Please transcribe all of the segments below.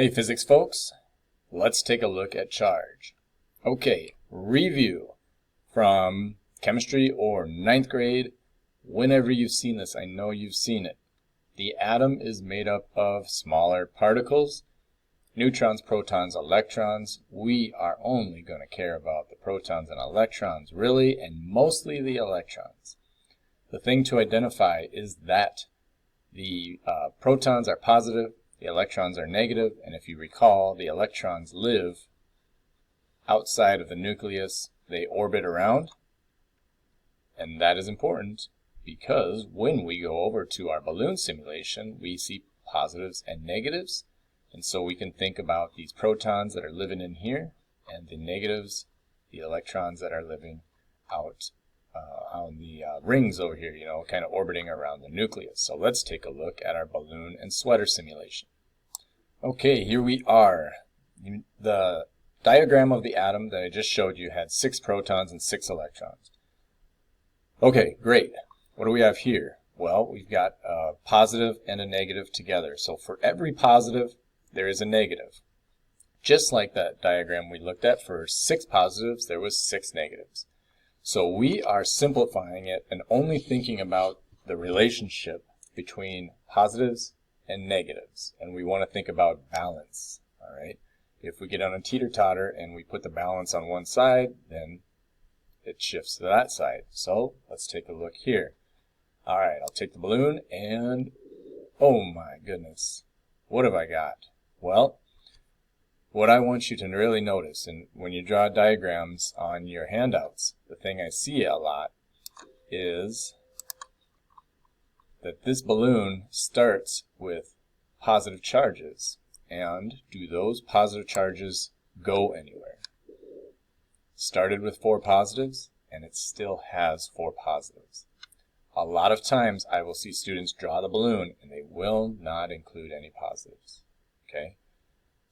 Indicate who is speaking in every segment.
Speaker 1: Hey physics folks, let's take a look at charge. Okay, review from chemistry or ninth grade. Whenever you've seen this, I know you've seen it. The atom is made up of smaller particles, neutrons, protons, electrons. We are only going to care about the protons and electrons, really, and mostly the electrons. The thing to identify is that the protons are positive, the electrons are negative, and if you recall, the electrons live outside of the nucleus. They orbit around, and that is important because when we go over to our balloon simulation, we see positives and negatives, and so we can think about these protons that are living in here, and the negatives, the electrons that are living out on the rings over here, kind of orbiting around the nucleus. So let's take a look at our balloon and sweater simulation. Okay, here we are. The diagram of the atom that I just showed you had 6 protons and 6 electrons. Okay, great. What do we have here? Well, we've got a positive and a negative together. So for every positive, there is a negative. Just like that diagram we looked at, for 6 positives, there was 6 negatives. So we are simplifying it and only thinking about the relationship between positives and negatives. And we want to think about balance, all right? If we get on a teeter-totter and we put the balance on one side, then it shifts to that side. So let's take a look here. All right, I'll take the balloon and, oh my goodness, what have I got? Well, what I want you to really notice, and when you draw diagrams on your handouts, the thing I see a lot is that this balloon starts with positive charges. And do those positive charges go anywhere? Started with 4 positives, and it still has 4 positives. A lot of times I will see students draw the balloon, and they will not include any positives. Okay?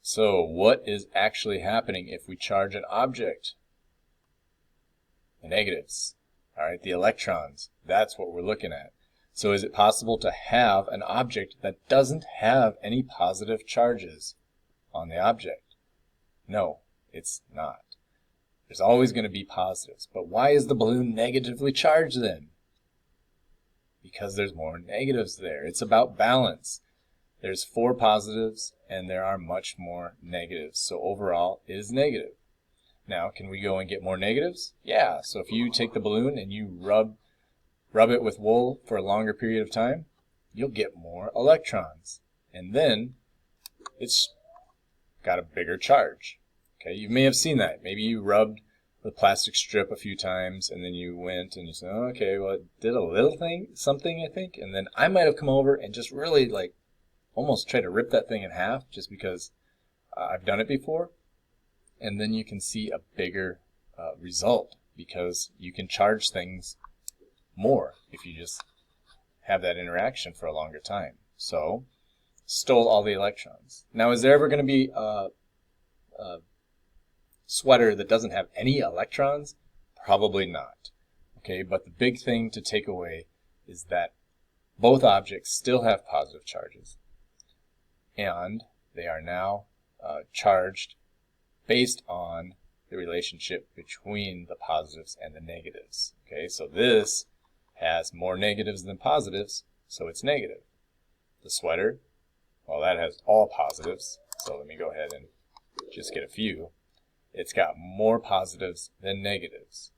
Speaker 1: So what is actually happening if we charge an object? The negatives. All right, the electrons. That's what we're looking at. So is it possible to have an object that doesn't have any positive charges on the object? No, it's not. There's always going to be positives. But why is the balloon negatively charged then? Because there's more negatives there. It's about balance. There's 4 positives and there are much more negatives. So overall it is negative. Now, can we go and get more negatives? Yeah. So if you take the balloon and you rub it with wool for a longer period of time, you'll get more electrons. And then it's got a bigger charge. Okay, you may have seen that. Maybe you rubbed the plastic strip a few times and then you went and you said, oh, okay, well, it did a little thing, something, I think. And then I might have come over and just really almost try to rip that thing in half just because I've done it before. And then you can see a bigger result because you can charge things more if you just have that interaction for a longer time. So, stole all the electrons. Now, is there ever going to be a sweater that doesn't have any electrons? Probably not. Okay, but the big thing to take away is that both objects still have positive charges. And they are now charged based on the relationship between the positives and the negatives. Okay, so this has more negatives than positives, so it's negative. The sweater, well, that has all positives, so let me go ahead and just get a few. It's got more positives than negatives,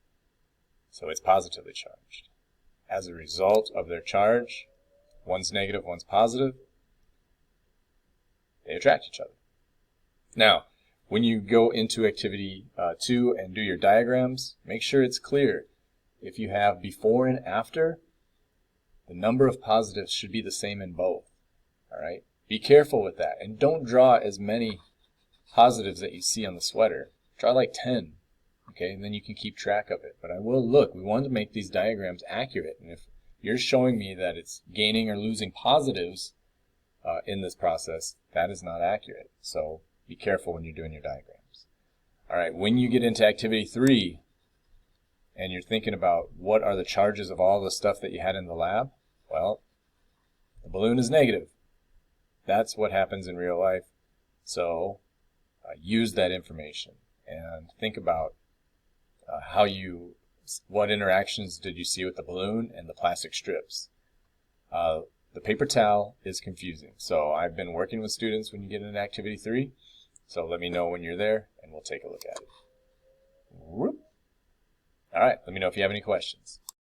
Speaker 1: so it's positively charged. As a result of their charge, one's negative, one's positive, they attract each other. Now, when you go into activity 2 and do your diagrams, make sure it's clear. If you have before and after, the number of positives should be the same in both. All right? Be careful with that. And don't draw as many positives that you see on the sweater. Draw like 10. Okay? And then you can keep track of it. But I will look. We want to make these diagrams accurate. And if you're showing me that it's gaining or losing positives in this process, that is not accurate. So be careful when you're doing your diagrams. All right, when you get into activity 3 and you're thinking about what are the charges of all the stuff that you had in the lab, well, the balloon is negative. That's what happens in real life. So use that information and think about what interactions did you see with the balloon and the plastic strips. The paper towel is confusing, so I've been working with students when you get into Activity 3, so let me know when you're there and we'll take a look at it. Whoop. All right, let me know if you have any questions.